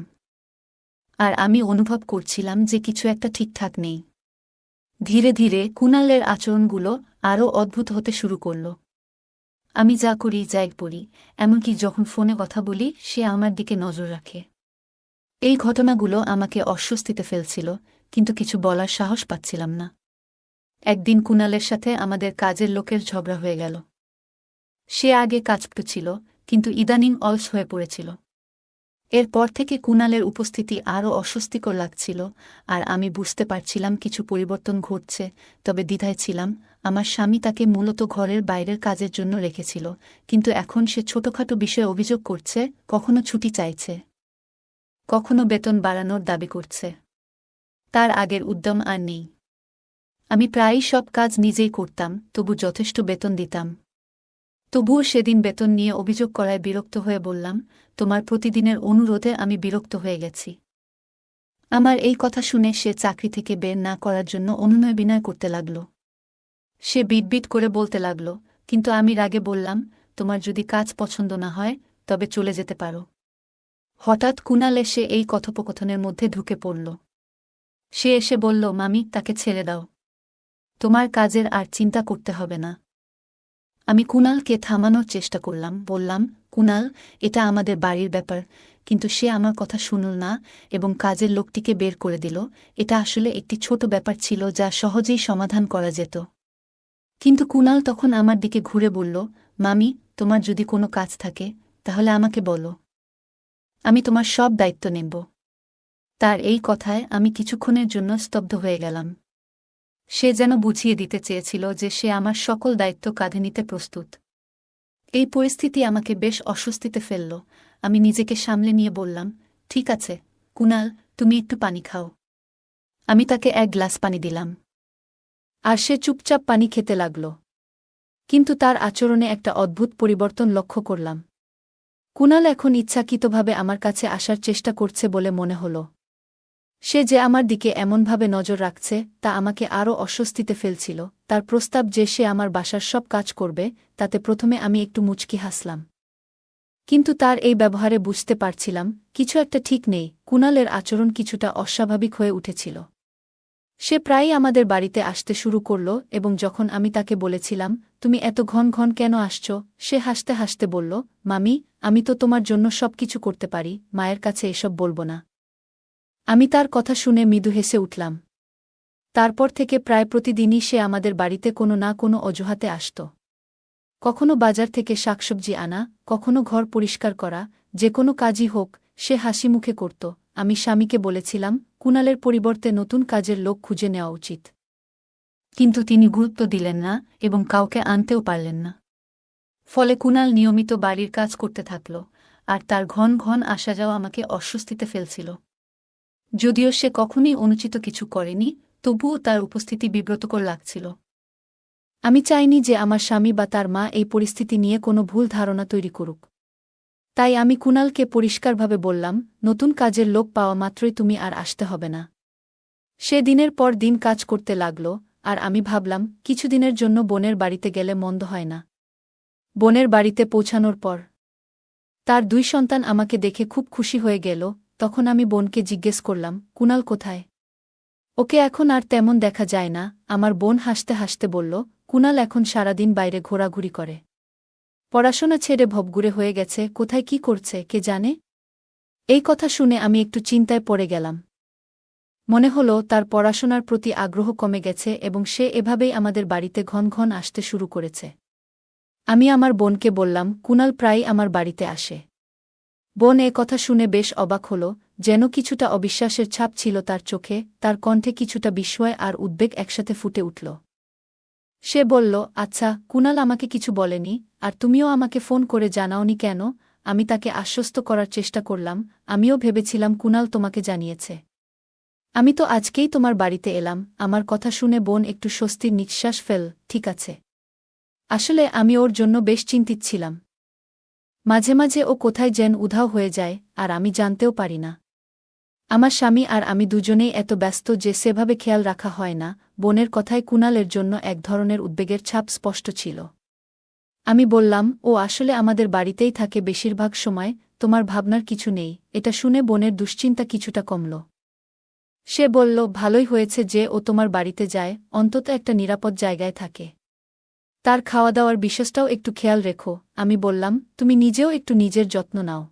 Speaker 1: আর আমি অনুভব করছিলাম যে কিছু একটা ঠিকঠাক নেই। ধীরে ধীরে কুনালের আচরণগুলো আরও অদ্ভুত হতে শুরু করল। আমি যা করি, যাই পড়ি, এমনকি যখন ফোনে কথা বলি, সে আমার দিকে নজর রাখে। এই ঘটনাগুলো আমাকে অস্বস্তিতে ফেলছিল, কিন্তু কিছু বলার সাহস পাচ্ছিলাম না। একদিন কুনালের সাথে আমাদের কাজের লোকের ঝগড়া হয়ে গেল। সে আগে কাজ ছিল, কিন্তু ইদানিং অলস হয়ে পড়েছিল। এরপর থেকে কুনালের উপস্থিতি আরও অস্বস্তিকর লাগছিল, আর আমি বুঝতে পারছিলাম কিছু পরিবর্তন ঘটছে। তবে দ্বিধায় ছিলাম। আমার স্বামী তাকে মূলত ঘরের বাইরের কাজের জন্য রেখেছিল, কিন্তু এখন সে ছোটখাটো বিষয়ে অভিযোগ করছে, কখনো ছুটি চাইছে, কখনো বেতন বাড়ানোর দাবি করছে। তার আগের উদ্যম আর নেই। আমি প্রায়ই সব কাজ নিজেই করতাম, তবু যথেষ্ট বেতন দিতাম। তবুও সেদিন বেতন নিয়ে অভিযোগ করায় বিরক্ত হয়ে বললাম, তোমার প্রতিদিনের অনুরোধে আমি বিরক্ত হয়ে গেছি। আমার এই কথা শুনে সে চাকরি থেকে বের না করার জন্য অনুনয় বিনয় করতে লাগল। সে বিটবিট করে বলতে লাগল, কিন্তু আমি রাগে বললাম, তোমার যদি কাজ পছন্দ না হয়, তবে চলে যেতে পারো। হঠাৎ কুনাল এসে এই কথোপকথনের মধ্যে ঢুকে পড়ল। সে এসে বলল, মামি, তাকে ছেড়ে দাও। তোমার কাজের আর চিন্তা করতে হবে না। আমি কুনালকে থামানোর চেষ্টা করলাম, বললাম, কুনাল, এটা আমাদের বাড়ির ব্যাপার। কিন্তু সে আমার কথা শুনল না এবং কাজের লোকটিকে বের করে দিল। এটা আসলে একটি ছোট ব্যাপার ছিল যা সহজেই সমাধান করা যেত। কিন্তু কুনাল তখন আমার দিকে ঘুরে বলল, মামি, তোমার যদি কোনো কাজ থাকে, তাহলে আমাকে বলো। আমি তোমার সব দায়িত্ব নেব। তার এই কথায় আমি কিছুক্ষণের জন্য স্তব্ধ হয়ে গেলাম। সে যেন বুঝিয়ে দিতে চেয়েছিল যে সে আমার সকল দায়িত্ব কাঁধে নিতে প্রস্তুত। এই পরিস্থিতি আমাকে বেশ অস্বস্তিতে ফেলল। আমি নিজেকে সামলে নিয়ে বললাম, ঠিক আছে কুনাল, তুমি একটু পানি খাও। আমি তাকে এক গ্লাস পানি দিলাম, আর সে চুপচাপ পানি খেতে লাগল। কিন্তু তার আচরণে একটা অদ্ভুত পরিবর্তন লক্ষ্য করলাম। কুনাল এখন ইচ্ছাকৃতভাবে আমার কাছে আসার চেষ্টা করছে বলে মনে হল। সে যে আমার দিকে এমনভাবে নজর রাখছে তা আমাকে আরও অস্বস্তিতে ফেলছিল। তার প্রস্তাব যে সে আমার বাসার সব কাজ করবে, তাতে প্রথমে আমি একটু মুচকি হাসলাম। কিন্তু তার এই ব্যবহারে বুঝতে পারছিলাম কিছু একটা ঠিক নেই। কুনালের আচরণ কিছুটা অস্বাভাবিক হয়ে উঠেছিল। সে প্রায়ই আমাদের বাড়িতে আসতে শুরু করল এবং যখন আমি তাকে বলেছিলাম, তুমি এত ঘন ঘন কেন আসছ, সে হাসতে হাসতে বলল, মামি, আমি তো তোমার জন্য সবকিছু করতে পারি, মায়ের কাছে এসব বলবো না। আমি তার কথা শুনে মৃদু হেসে উঠলাম। তারপর থেকে প্রায় প্রতিদিনই সে আমাদের বাড়িতে কোনো না কোনো অজুহাতে আসত। কখনো বাজার থেকে শাকসবজি আনা, কখনো ঘর পরিষ্কার করা, যে কোনো কাজই হোক সে হাসি মুখে করত। আমি স্বামীকে বলেছিলাম কুনালের পরিবর্তে নতুন কাজের লোক খুঁজে নেওয়া উচিত। কিন্তু তিনি গুরুত্ব দিলেন না এবং কাউকে আনতেও পারলেন না। ফলে কুনাল নিয়মিত বাড়ির কাজ করতে থাকল, আর তার ঘন ঘন আসা যাওয়া আমাকে অস্বস্তিতে ফেলছিল। যদিও সে কখনই অনুচিত কিছু করেনি, তবুও তার উপস্থিতি বিব্রতকর লাগছিল। আমি চাইনি যে আমার স্বামী বা তার মা এই পরিস্থিতি নিয়ে কোনো ভুল ধারণা তৈরি করুক। তাই আমি কুনালকে পরিষ্কারভাবে বললাম, নতুন কাজের লোক পাওয়া মাত্রই তুমি আর আসতে হবে না। সে দিনের পর দিন কাজ করতে লাগল, আর আমি ভাবলাম কিছুদিনের জন্য বোনের বাড়িতে গেলে মন্দ হয় না। বোনের বাড়িতে পৌঁছানোর পর তার 2 সন্তান আমাকে দেখে খুব খুশি হয়ে গেল। তখন আমি বোনকে জিজ্ঞেস করলাম, কুনাল কোথায়? ওকে এখন আর তেমন দেখা যায় না। আমার বোন হাসতে হাসতে বলল, কুনাল এখন সারাদিন বাইরে ঘোরাঘুরি করে। পড়াশোনা ছেড়ে ভবঘুরে হয়ে গেছে, কোথায় কি করছে কে জানে। এই কথা শুনে আমি একটু চিন্তায় পড়ে গেলাম। মনে হল তার পড়াশোনার প্রতি আগ্রহ কমে গেছে এবং সে এভাবেই আমাদের বাড়িতে ঘন ঘন আসতে শুরু করেছে। আমি আমার বোনকে বললাম, কুনাল প্রায়ই আমার বাড়িতে আসে। বোন এ কথা শুনে বেশ অবাক হল, যেন কিছুটা অবিশ্বাসের ছাপ ছিল তার চোখে। তার কণ্ঠে কিছুটা বিস্ময় আর উদ্বেগ একসাথে ফুটে উঠল। সে বলল, আচ্ছা, কুনাল আমাকে কিছু বলেনি, আর তুমিও আমাকে ফোন করে জানাওনি কেন? আমি তাকে আশ্বস্ত করার চেষ্টা করলাম, আমিও ভেবেছিলাম কুনাল তোমাকে জানিয়েছে। আমি তো আজকেই তোমার বাড়িতে এলাম। আমার কথা শুনে বোন একটু স্বস্তির নিঃশ্বাস ফেল। ঠিক আছে। আসলে আমি ওর জন্য বেশ চিন্তিত ছিলাম। মাঝে মাঝে ও কোথায় যেন উধাও হয়ে যায়, আর আমি জানতেও পারি না। আমার স্বামী আর আমি দুজনেই এত ব্যস্ত যে সেভাবে খেয়াল রাখা হয় না। বোনের কথায় কুনালের জন্য এক ধরনের উদ্বেগের ছাপ স্পষ্ট ছিল। আমি বললাম, ও আসলে আমাদের বাড়িতেই থাকে বেশিরভাগ সময়, তোমার ভাবনার কিছু নেই। এটা শুনে বোনের দুশ্চিন্তা কিছুটা কমল। সে বলল, ভালোই হয়েছে যে ও তোমার বাড়িতে যায়, অন্তত একটা নিরাপদ জায়গায় থাকে। তার খাওয়া দাওয়ার বিষয়টাও একটু খেয়াল রেখো। আমি বললাম, তুমি নিজেও একটু নিজের যত্ন নাও।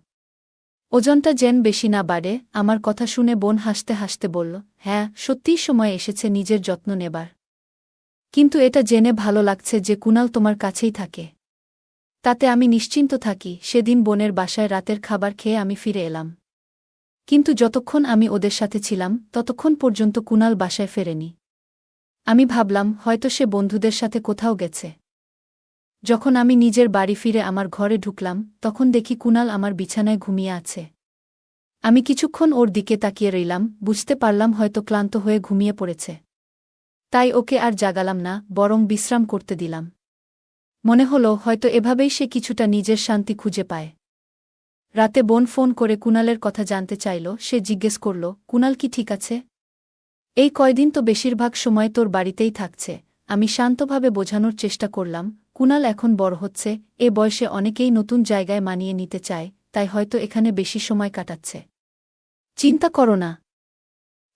Speaker 1: ওজনটা যেন বেশি না বাড়ে। আমার কথা শুনে বোন হাসতে হাসতে বলল, হ্যাঁ, সত্যিই সময় এসেছে নিজের যত্ন নেবার। কিন্তু এটা জেনে ভালো লাগছে যে কুনাল তোমার কাছেই থাকে। তাতে আমি নিশ্চিন্ত থাকি। সেদিন বোনের বাসায় রাতের খাবার খেয়ে আমি ফিরে এলাম। কিন্তু যতক্ষণ আমি ওদের সাথে ছিলাম ততক্ষণ পর্যন্ত কুনাল বাসায় ফেরেনি। আমি ভাবলাম হয়তো সে বন্ধুদের সাথে কোথাও গেছে। যখন আমি নিজের বাড়ি ফিরে আমার ঘরে ঢুকলাম তখন দেখি কুনাল আমার বিছানায় ঘুমিয়ে আছে। আমি কিছুক্ষণ ওর দিকে তাকিয়ে রইলাম, বুঝতে পারলাম হয়তো ক্লান্ত হয়ে ঘুমিয়ে পড়েছে। তাই ওকে আর জাগালাম না, বরং বিশ্রাম করতে দিলাম। মনে হলো হয়তো এভাবেই সে কিছুটা নিজের শান্তি খুঁজে পায়। রাতে বোন ফোন করে কুনালের কথা জানতে চাইল। সে জিজ্ঞেস করল, কুনাল কি ঠিক আছে? এই কয়দিন তো বেশিরভাগ সময় তোর বাড়িতেই থাকছে। আমি শান্তভাবে বোঝানোর চেষ্টা করলাম, কুনাল এখন বড় হচ্ছে, এ বয়সে অনেকেই নতুন জায়গায় মানিয়ে নিতে চায়, তাই হয়তো এখানে বেশি সময় কাটাচ্ছে। চিন্তা করো না,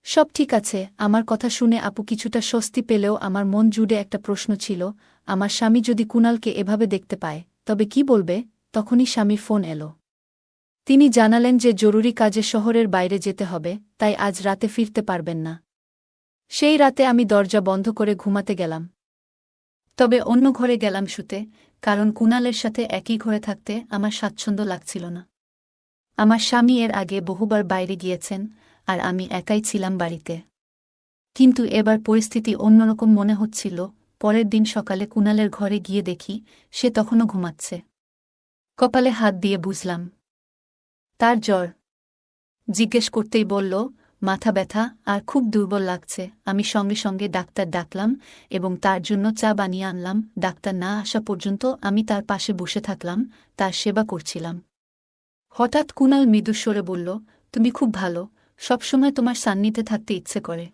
Speaker 1: সব ঠিক আছে। আমার কথা শুনে আপু কিছুটা স্বস্তি পেলেও আমার মন জুড়ে একটা প্রশ্ন ছিল, আমার স্বামী যদি কুনালকে এভাবে দেখতে পায় তবে কি বলবে? তখনই স্বামীর ফোন এলো। তিনি জানালেন যে জরুরি কাজে শহরের বাইরে যেতে হবে, তাই আজ রাতে ফিরতে পারবেন না। সেই রাতে আমি দরজা বন্ধ করে ঘুমাতে গেলাম। তবে অন্য ঘরে গেলাম শুতে, কারণ কুনালের সাথে একই ঘরে থাকতে আমার স্বাচ্ছন্দ্য লাগছিল না। আমার স্বামী এর আগে বহুবার বাইরে গিয়েছেন, আর আমি একাই ছিলাম বাড়িতে। কিন্তু এবার পরিস্থিতি অন্যরকম মনে হচ্ছিল। পরের দিন সকালে কুণালের ঘরে গিয়ে দেখি সে তখনও ঘুমাচ্ছে। কপালে হাত দিয়ে বুঝলাম তার জ্বর। জিজ্ঞেস করতেই বলল, মাথা ব্যথা আর খুব দুর্বল লাগছে। আমি সঙ্গে সঙ্গে ডাক্তার ডাকলাম এবং তার জন্য চা বানিয়ে আনলাম। ডাক্তার না আসা পর্যন্ত আমি তার পাশে বসে থাকলাম, তার সেবা করছিলাম। হঠাৎ কুণাল মৃদুস্বরে বলল, তুমি খুব ভালো, সবসময় তোমার সান্নিধ্যে থাকতে ইচ্ছে করে।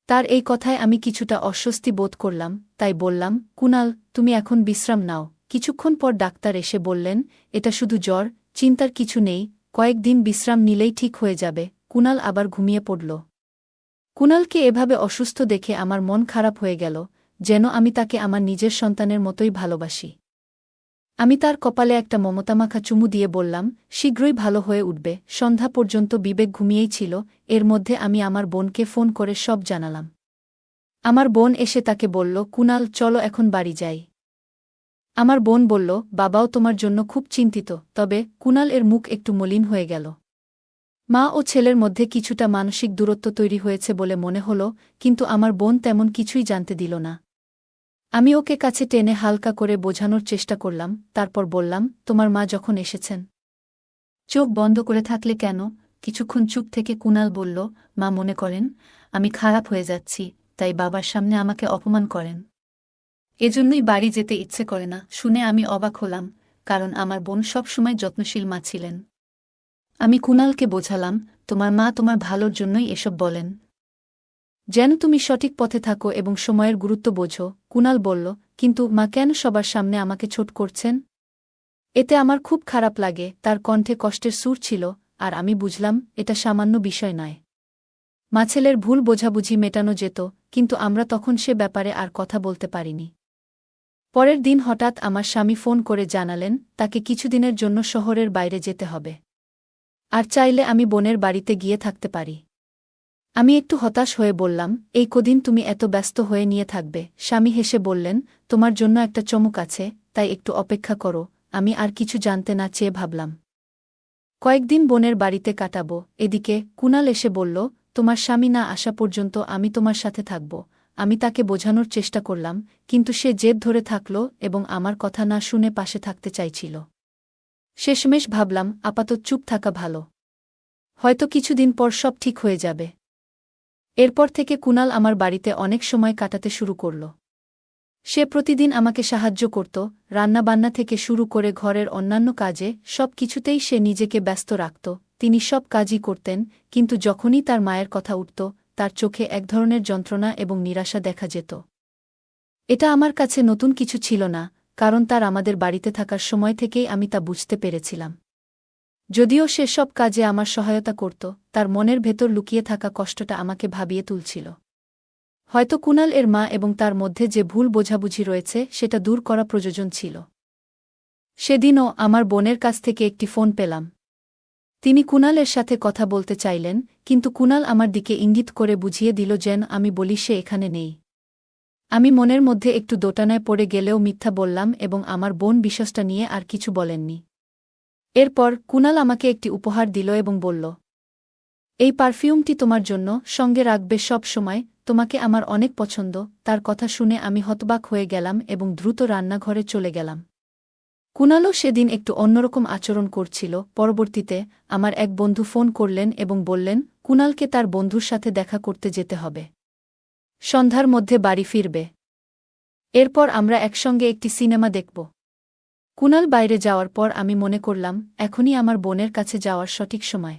Speaker 1: তার এই কথায় আমি কিছুটা অস্বস্তি বোধ করলাম, তাই বললাম, কুণাল, তুমি এখন বিশ্রাম নাও। কিছুক্ষণ পর ডাক্তার এসে বললেন, এটা শুধু জ্বর, চিন্তার কিছু নেই, কয়েকদিন বিশ্রাম নিলেই ঠিক হয়ে যাবে। কুণাল আবার ঘুমিয়ে পড়ল। কুণালকে এভাবে অসুস্থ দেখে আমার মন খারাপ হয়ে গেল, যেন আমি তাকে আমার নিজের সন্তানের মতোই ভালোবাসি। আমি তার কপালে একটা মমতামাখা চুমু দিয়ে বললাম, শীঘ্রই ভালো হয়ে উঠবে। সন্ধ্যা পর্যন্ত বিবেক ঘুমিয়েই ছিল। এর মধ্যে আমি আমার বোনকে ফোন করে সব জানালাম। আমার বোন এসে তাকে বলল, কুণাল, চলো এখন বাড়ি যাই। আমার বোন বলল, বাবাও তোমার জন্য খুব চিন্তিত। তবে কুণাল এর মুখ একটু মলিন হয়ে গেল। মা ও ছেলের মধ্যে কিছুটা মানসিক দূরত্ব তৈরি হয়েছে বলে মনে হল, কিন্তু আমার বোন তেমন কিছুই জানতে দিল না। আমি ওকে কাছে টেনে হালকা করে বোঝানোর চেষ্টা করলাম, তারপর বললাম, তোমার মা যখন এসেছেন। চোখ বন্ধ করে থাকলে কেন? কিছুক্ষণ চুপ থেকে কুণাল বলল, মা মনে করেন আমি খারাপ হয়ে যাচ্ছি, তাই বাবার সামনে আমাকে অপমান করেন। এজন্যই বাড়ি যেতে ইচ্ছে করে না। শুনে আমি অবাক হলাম, কারণ আমার বোন সবসময় যত্নশীল মা ছিলেন। আমি কুণালকে বোঝালাম, তোমার মা তোমার ভালোর জন্যই এসব বলেন, যেন তুমি সঠিক পথে থাকো এবং সময়ের গুরুত্ব বোঝো। কুণাল বলল, কিন্তু মা কেন সবার সামনে আমাকে ছোট করছেন? এতে আমার খুব খারাপ লাগে। তার কণ্ঠে কষ্টের সুর ছিল, আর আমি বুঝলাম এটা সামান্য বিষয় নয়। মা ছেলের ভুল বোঝাবুঝি মেটানো যেত, কিন্তু আমরা তখন সে ব্যাপারে আর কথা বলতে পারিনি। পরের দিন হঠাৎ আমার স্বামী ফোন করে জানালেন তাকে কিছুদিনের জন্য শহরের বাইরে যেতে হবে, আর চাইলে আমি বোনের বাড়িতে গিয়ে থাকতে পারি। আমি একটু হতাশ হয়ে বললাম, এই কদিন তুমি এত ব্যস্ত হয়ে নিয়ে থাকবে? স্বামী হেসে বললেন, তোমার জন্য একটা চমক আছে, তাই একটু অপেক্ষা করো। আমি আর কিছু জানতে না চেয়ে ভাবলাম, কয়েকদিন বোনের বাড়িতে কাটাবো। এদিকে কুণাল এসে বলল, তোমার স্বামী না আসা পর্যন্ত আমি তোমার সাথে থাকব। আমি তাকে বোঝানোর চেষ্টা করলাম, কিন্তু সে জেদ ধরে থাকল এবং আমার কথা না শুনে পাশে থাকতে চাইছিল। শেষমেশ ভাবলাম, আপাতত চুপ থাকা ভালো। হয়তো কিছুদিন পর সব ঠিক হয়ে যাবে। এরপর থেকে কুণাল আমার বাড়িতে অনেক সময় কাটাতে শুরু করল। সে প্রতিদিন আমাকে সাহায্য করত, রান্নাবান্না থেকে শুরু করে ঘরের অন্যান্য কাজে, সব কিছুতেই সে নিজেকে ব্যস্ত রাখত। তিনি সব কাজই করতেন, কিন্তু যখনই তার মায়ের কথা উঠত, তার চোখে এক ধরনের যন্ত্রণা এবং নিরাশা দেখা যেত। এটা আমার কাছে নতুন কিছু ছিল না, কারণ তার আমাদের বাড়িতে থাকার সময় থেকেই আমি তা বুঝতে পেরেছিলাম। যদিও সে সব কাজে আমার সহায়তা করত, তার মনের ভেতর লুকিয়ে থাকা কষ্টটা আমাকে ভাবিয়ে তুলছিল। হয়তো কুণাল এর মা এবং তার মধ্যে যে ভুল বোঝাবুঝি রয়েছে সেটা দূর করা প্রয়োজন ছিল। সেদিনও আমার বোনের কাছ থেকে একটি ফোন পেলাম। তিনি কুণালের সাথে কথা বলতে চাইলেন, কিন্তু কুণাল আমার দিকে ইঙ্গিত করে বুঝিয়ে দিল যেন আমি বলি সে এখানে নেই। আমি মনের মধ্যে একটু দোটানায় পড়ে গেলেও মিথ্যা বললাম এবং আমার বোন বিশ্বাসটা নিয়ে আর কিছু বলেননি। এরপর কুণাল আমাকে একটি উপহার দিল এবং বলল, এই পারফিউমটি তোমার জন্য, সঙ্গে রাখবে সব সময়, তোমাকে আমার অনেক পছন্দ। তার কথা শুনে আমি হতবাক হয়ে গেলাম এবং দ্রুত রান্নাঘরে চলে গেলাম। কুণালও সেদিন একটু অন্যরকম আচরণ করছিল। পরবর্তীতে আমার এক বন্ধু ফোন করলেন এবং বললেন কুণালকে তার বন্ধুর সাথে দেখা করতে যেতে হবে। সন্ধ্যার মধ্যে বাড়ি ফিরবে। এরপর আমরা একসঙ্গে একটি সিনেমা দেখব। কুণাল বাইরে যাওয়ার পর আমি মনে করলাম এখনই আমার বোনের কাছে যাওয়ার সঠিক সময়।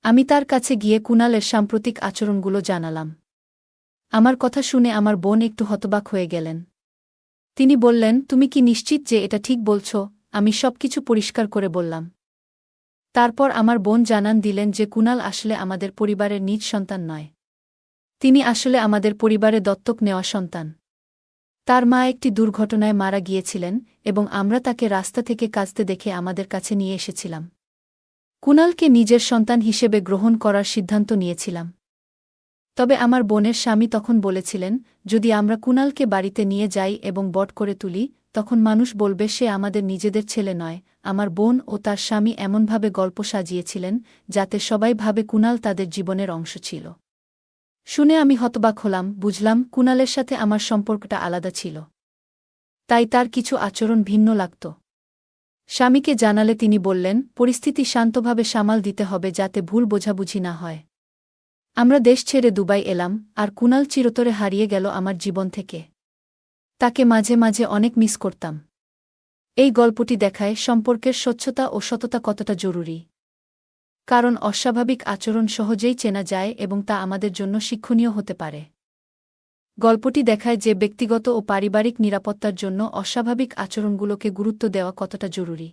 Speaker 1: আমি তার কাছে গিয়ে কুণালের সাম্প্রতিক আচরণগুলো জানালাম। আমার কথা শুনে আমার বোন একটু হতবাক হয়ে গেলেন। তিনি বললেন, তুমি কি নিশ্চিত যে এটা ঠিক বলছ? আমি সবকিছু পরিষ্কার করে বললাম। তারপর আমার বোন জানান দিলেন যে কুণাল আসলে আমাদের পরিবারের নিজ সন্তান নয়। তিনি আসলে আমাদের পরিবারে দত্তক নেওয়া সন্তান। তার মা একটি দুর্ঘটনায় মারা গিয়েছিলেন এবং আমরা তাকে রাস্তা থেকে কাঁদতে দেখে আমাদের কাছে নিয়ে এসেছিলাম। কুণালকে নিজের সন্তান হিসেবে গ্রহণ করার সিদ্ধান্ত নিয়েছিলাম। তবে আমার বোনের স্বামী তখন বলেছিলেন, যদি আমরা কুণালকে বাড়িতে নিয়ে যাই এবং বট করে তুলি, তখন মানুষ বলবে সে আমাদের নিজেদের ছেলে নয়, আমার বোন ও তার স্বামী এমনভাবে গল্প সাজিয়েছিলেন যাতে সবাই ভাবে কুণাল তাদের জীবনের অংশ ছিল। শুনে আমি হতবাক হলাম, বুঝলাম কুণালের সাথে আমার সম্পর্কটা আলাদা ছিল। তাই তার কিছু আচরণ ভিন্ন লাগত। স্বামীকে জানালে তিনি বললেন, পরিস্থিতি শান্তভাবে সামাল দিতে হবে যাতে ভুল বোঝাবুঝি না হয়। আমরা দেশ ছেড়ে দুবাই এলাম, আর কুণাল চিরতরে হারিয়ে গেল আমার জীবন থেকে। তাকে মাঝে মাঝে অনেক মিস করতাম। এই গল্পটি দেখায় সম্পর্কের স্বচ্ছতা ও সততা কতটা জরুরি। কারণ অস্বাভাবিক আচরণ সহজেই চেনা যায় এবং তা আমাদের জন্য শিক্ষণীয় হতে পারে। গল্পটি দেখায় যে ব্যক্তিগত ও পারিবারিক নিরাপত্তার জন্য অস্বাভাবিক আচরণগুলোকে গুরুত্ব দেওয়া কতটা জরুরি।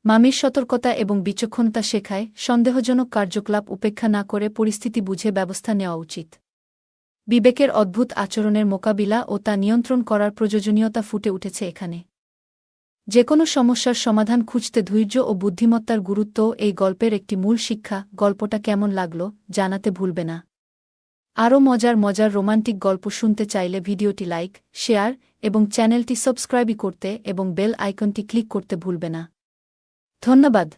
Speaker 1: মামির সতর্কতা এবং বিচক্ষণতা শেখায় সন্দেহজনক কার্যকলাপ উপেক্ষা না করে পরিস্থিতি বুঝে ব্যবস্থা নেওয়া উচিত। বিবেকের অদ্ভুত আচরণের মোকাবিলা ও তা নিয়ন্ত্রণ করার প্রয়োজনীয়তা ফুটে উঠেছে এখানে। যেকোনো সমস্যার সমাধান খুঁজতে ধৈর্য ও বুদ্ধিমত্তার গুরুত্বও এই গল্পের একটি মূল শিক্ষা। গল্পটা কেমন লাগলো জানাতে ভুলবে না। আরও মজার মজার রোমান্টিক গল্প শুনতে চাইলে ভিডিওটি লাইক, শেয়ার এবং চ্যানেলটি সাবস্ক্রাইব করতে এবং বেল আইকনটি ক্লিক করতে ভুলবে না। ধন্যবাদ।